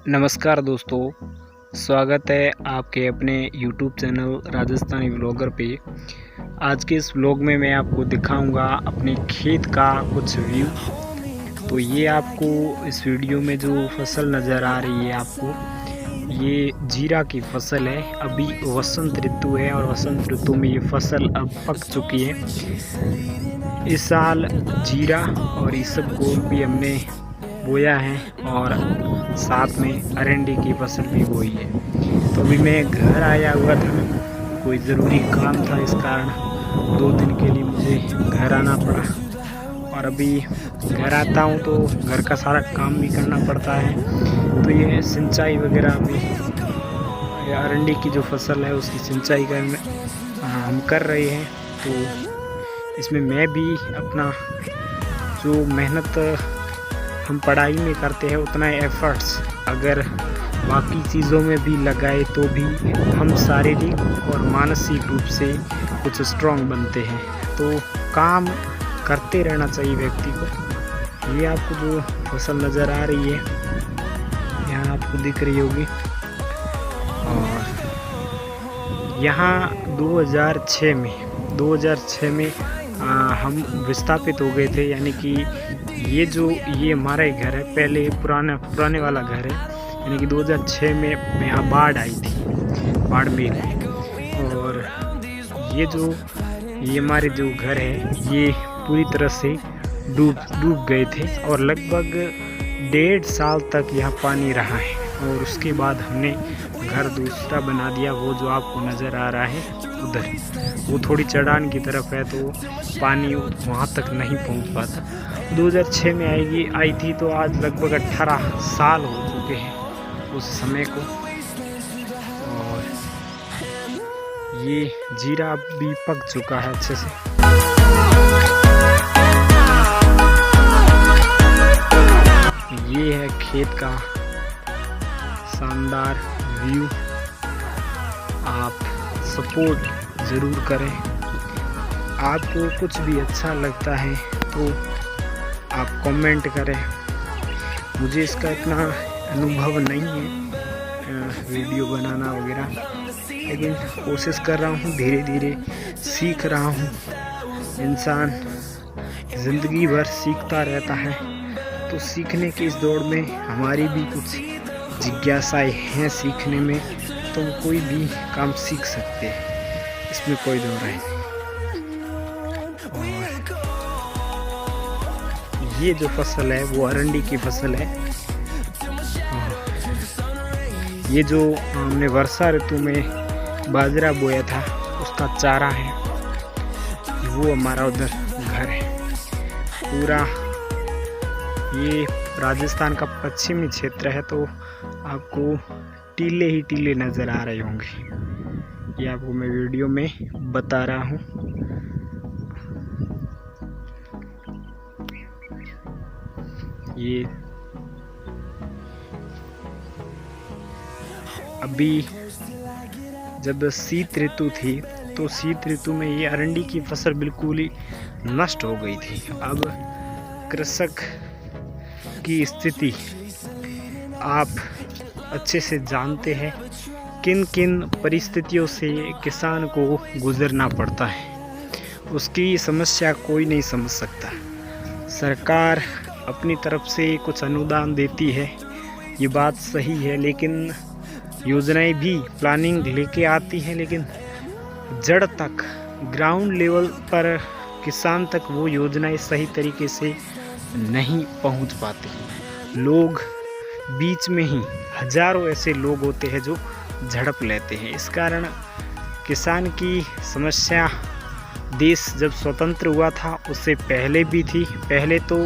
नमस्कार दोस्तों, स्वागत है आपके अपने YouTube चैनल राजस्थानी व्लॉगर पे। आज के इस व्लॉग में मैं आपको दिखाऊंगा अपने खेत का कुछ व्यू। तो ये आपको इस वीडियो में जो फसल नज़र आ रही है आपको, ये जीरा की फसल है। अभी वसंत ऋतु है और वसंत ऋतु में ये फसल अब पक चुकी है। इस साल जीरा और इसबगोल भी हमने बोया है और साथ में अरंडी की फसल भी बोई है। तो अभी मैं घर आया हुआ था, कोई ज़रूरी काम था, इस कारण 2 दिन के लिए मुझे घर आना पड़ा। और अभी घर आता हूँ तो घर का सारा काम भी करना पड़ता है। तो ये सिंचाई वगैरह भी, अरंडी की जो फसल है उसकी सिंचाई हम कर रहे हैं। तो इसमें मैं भी अपना जो मेहनत हम पढ़ाई में करते हैं उतना एफर्ट्स अगर बाकी चीज़ों में भी लगाए तो भी हम शारीरिक और मानसिक रूप से कुछ स्ट्रॉन्ग बनते हैं। तो काम करते रहना चाहिए व्यक्ति को। ये आपको जो फसल नज़र आ रही है यहाँ आपको दिख रही होगी, और यहाँ 2006 में हम विस्थापित हो गए थे। यानी कि ये हमारा घर है, पहले पुराने वाला घर है। यानी कि 2006 में यहाँ बाढ़ आई थी, बाड़मेर में। और ये हमारे जो घर है ये पूरी तरह से डूब गए थे और लगभग 1.5 साल तक यहाँ पानी रहा है। और उसके बाद हमने घर दूसरा बना दिया, वो जो आपको नज़र आ रहा है उधर। वो थोड़ी चढ़ान की तरफ है तो पानी वहाँ तक नहीं पहुँच पाता। 2006 में आई थी, तो आज लगभग 18 साल हो चुके हैं उस समय को। और ये जीरा भी पक चुका है अच्छे से। ये है खेत का शानदार व्यू। आप सपोर्ट ज़रूर करें। आपको कुछ भी अच्छा लगता है तो आप कमेंट करें। मुझे इसका इतना अनुभव नहीं है वीडियो बनाना वगैरह, लेकिन कोशिश कर रहा हूँ, धीरे धीरे सीख रहा हूँ। इंसान ज़िंदगी भर सीखता रहता है, तो सीखने की इस दौड़ में हमारी भी कुछ जिज्ञासाएं हैं सीखने में। तो कोई भी काम सीख सकते हैं, इसमें कोई दो राय नहीं। ये जो फसल है वो अरंडी की फसल है। ये जो हमने वर्षा ऋतु में बाजरा बोया था उसका चारा है, वो हमारा उधर घर है। पूरा ये राजस्थान का पश्चिमी क्षेत्र है, तो आपको टीले ही टीले नज़र आ रहे होंगे। ये आपको मैं वीडियो में बता रहा हूँ। ये अभी जब शीत ऋतु थी तो शीत ऋतु में ये अरंडी की फसल बिल्कुल ही नष्ट हो गई थी। अब कृषक की स्थिति आप अच्छे से जानते हैं, किन किन परिस्थितियों से किसान को गुजरना पड़ता है। उसकी समस्या कोई नहीं समझ सकता। सरकार अपनी तरफ से कुछ अनुदान देती है, ये बात सही है, लेकिन योजनाएं भी प्लानिंग लेके आती हैं, लेकिन जड़ तक, ग्राउंड लेवल पर किसान तक वो योजनाएं सही तरीके से नहीं पहुंच पाती। लोग बीच में ही, हजारों ऐसे लोग होते हैं जो झड़प लेते हैं। इस कारण किसान की समस्या देश जब स्वतंत्र हुआ था उससे पहले भी थी। पहले तो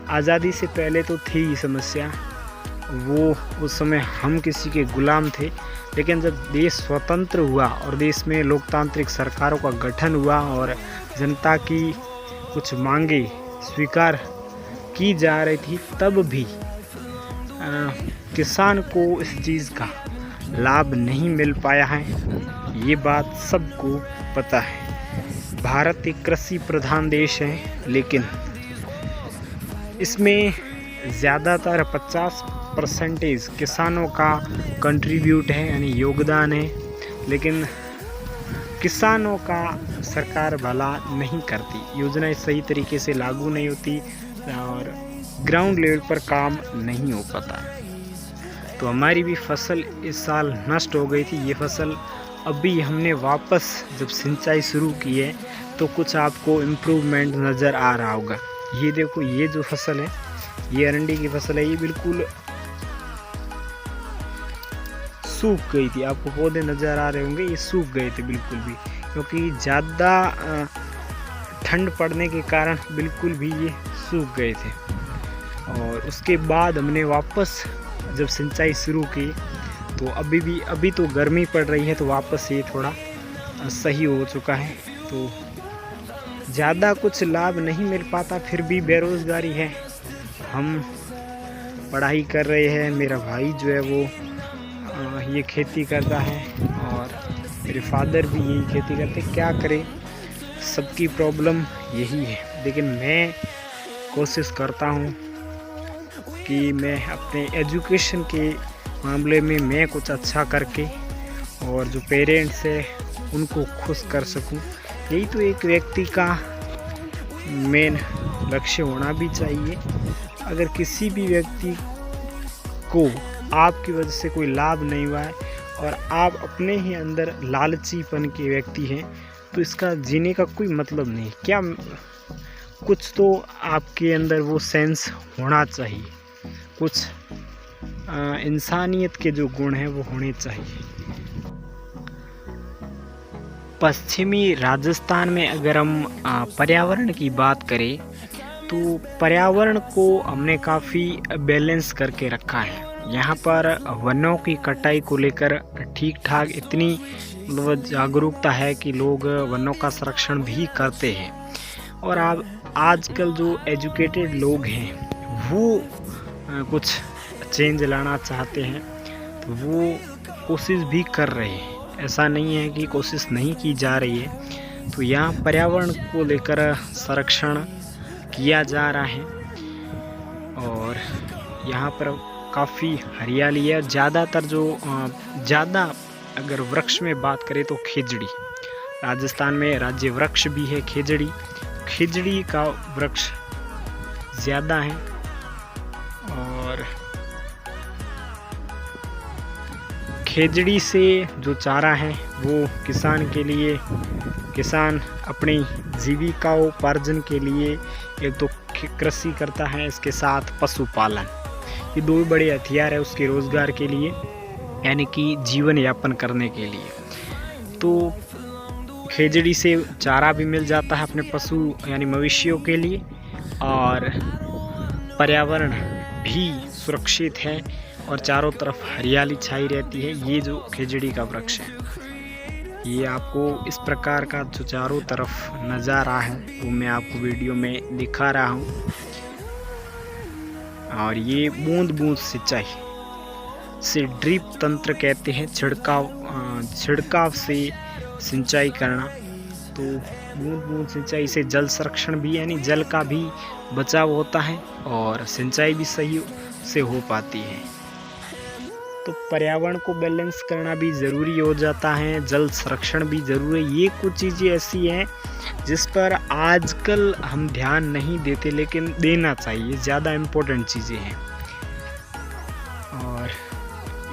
आज़ादी से पहले तो थी ही समस्या, वो उस समय हम किसी के गुलाम थे। लेकिन जब देश स्वतंत्र हुआ और देश में लोकतांत्रिक सरकारों का गठन हुआ और जनता की कुछ मांगे स्वीकार की जा रही थी, तब भी किसान को इस चीज़ का लाभ नहीं मिल पाया है। ये बात सबको पता है। भारत एक कृषि प्रधान देश है, लेकिन इसमें ज़्यादातर परसेंटेज किसानों का कंट्रीब्यूट है, यानी योगदान है, लेकिन किसानों का सरकार भला नहीं करती, योजनाएं सही तरीके से लागू नहीं होती और ग्राउंड लेवल पर काम नहीं हो पाता। तो हमारी भी फसल इस साल नष्ट हो गई थी। ये फसल अभी हमने वापस जब सिंचाई शुरू की है तो कुछ आपको इम्प्रूवमेंट नज़र आ रहा होगा। ये देखो, ये जो फसल है, ये अरंडी की फसल है, ये बिल्कुल सूख गई थी। आपको पौधे नज़र आ रहे होंगे, ये सूख गए थे बिल्कुल भी, क्योंकि ज़्यादा ठंड पड़ने के कारण बिल्कुल भी ये सूख गए थे। और उसके बाद हमने वापस जब सिंचाई शुरू की तो अभी तो गर्मी पड़ रही है, तो वापस ये थोड़ा सही हो चुका है। तो ज़्यादा कुछ लाभ नहीं मिल पाता, फिर भी बेरोज़गारी है। हम पढ़ाई कर रहे हैं, मेरा भाई जो है वो ये खेती करता है और मेरे फादर भी यही खेती करते। क्या करें, सबकी प्रॉब्लम यही है। लेकिन मैं कोशिश करता हूँ कि मैं अपने एजुकेशन के मामले में मैं कुछ अच्छा करके और जो पेरेंट्स हैं उनको खुश कर सकूं। यही तो एक व्यक्ति का मेन लक्ष्य होना भी चाहिए। अगर किसी भी व्यक्ति को आपकी वजह से कोई लाभ नहीं हुआ है और आप अपने ही अंदर लालचीपन के व्यक्ति हैं, तो इसका जीने का कोई मतलब नहीं। क्या कुछ तो आपके अंदर वो सेंस होना चाहिए, कुछ इंसानियत के जो गुण हैं वो होने चाहिए। पश्चिमी राजस्थान में अगर हम पर्यावरण की बात करें तो पर्यावरण को हमने काफ़ी बैलेंस करके रखा है। यहाँ पर वनों की कटाई को लेकर ठीक ठाक इतनी जागरूकता है कि लोग वनों का संरक्षण भी करते हैं। और अब आजकल जो एजुकेटेड लोग हैं वो कुछ चेंज लाना चाहते हैं, तो वो कोशिश भी कर रहे हैं। ऐसा नहीं है कि कोशिश नहीं की जा रही है। तो यहाँ पर्यावरण को लेकर संरक्षण किया जा रहा है और यहाँ पर काफ़ी हरियाली है। ज़्यादातर जो ज़्यादा अगर वृक्ष में बात करें तो खेजड़ी, राजस्थान में राज्य वृक्ष भी है खेजड़ी। खेजड़ी का वृक्ष ज़्यादा है और खेजड़ी से जो चारा है वो किसान अपनी जीविकाओपार्जन के लिए एक तो कृषि करता है, इसके साथ पशुपालन। ये दो बड़े हथियार है उसके रोज़गार के लिए, यानी कि जीवन यापन करने के लिए। तो खेजड़ी से चारा भी मिल जाता है अपने पशु यानी मवेशियों के लिए और पर्यावरण भी सुरक्षित है और चारों तरफ हरियाली छाई रहती है। ये जो खेजड़ी का वृक्ष है, ये आपको इस प्रकार का जो चारों तरफ नज़ारा है वो मैं आपको वीडियो में दिखा रहा हूँ। और ये बूंद बूंद सिंचाई से ड्रिप तंत्र कहते हैं, छिड़काव से सिंचाई करना। तो बूंद बूंद सिंचाई से जल संरक्षण भी यानी जल का भी बचाव होता है और सिंचाई भी सही से हो पाती है। तो पर्यावरण को बैलेंस करना भी ज़रूरी हो जाता है, जल संरक्षण भी ज़रूरी है। ये कुछ चीज़ें ऐसी हैं जिस पर आजकल हम ध्यान नहीं देते, लेकिन देना चाहिए, ज़्यादा इम्पोर्टेंट चीज़ें हैं। और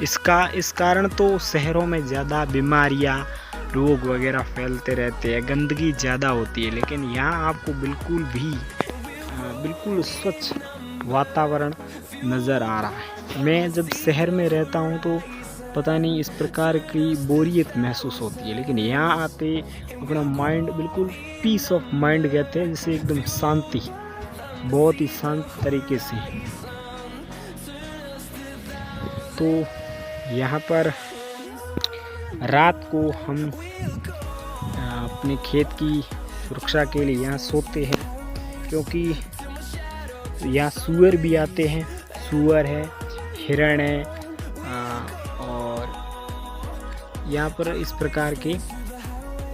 इस कारण तो शहरों में ज़्यादा बीमारियाँ, रोग वगैरह फैलते रहते हैं, गंदगी ज़्यादा होती है। लेकिन यहाँ आपको बिल्कुल स्वच्छ वातावरण नज़र आ रहा है। मैं जब शहर में रहता हूँ तो पता नहीं इस प्रकार की बोरियत महसूस होती है, लेकिन यहाँ आते अपना माइंड बिल्कुल पीस ऑफ माइंड कहते हैं, जिसे एकदम शांति, बहुत ही शांत तरीके से। तो यहाँ पर रात को हम अपने खेत की सुरक्षा के लिए यहाँ सोते हैं, क्योंकि यहाँ सूअर भी आते हैं। सूअर है, हिरण है और यहाँ पर इस प्रकार के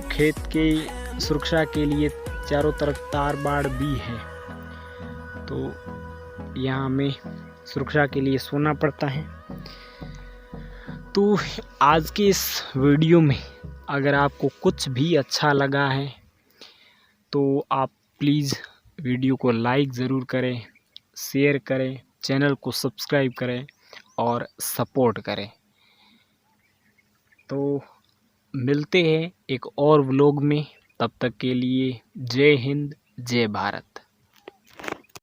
खेत के सुरक्षा के लिए चारों तरफ तार बाड़ भी है। तो यहाँ हमें सुरक्षा के लिए सोना पड़ता है। तो आज के इस वीडियो में अगर आपको कुछ भी अच्छा लगा है तो आप प्लीज़ वीडियो को लाइक ज़रूर करें, शेयर करें, चैनल को सब्सक्राइब करें और सपोर्ट करें। तो मिलते हैं एक और व्लॉग में, तब तक के लिए जय हिंद, जय भारत।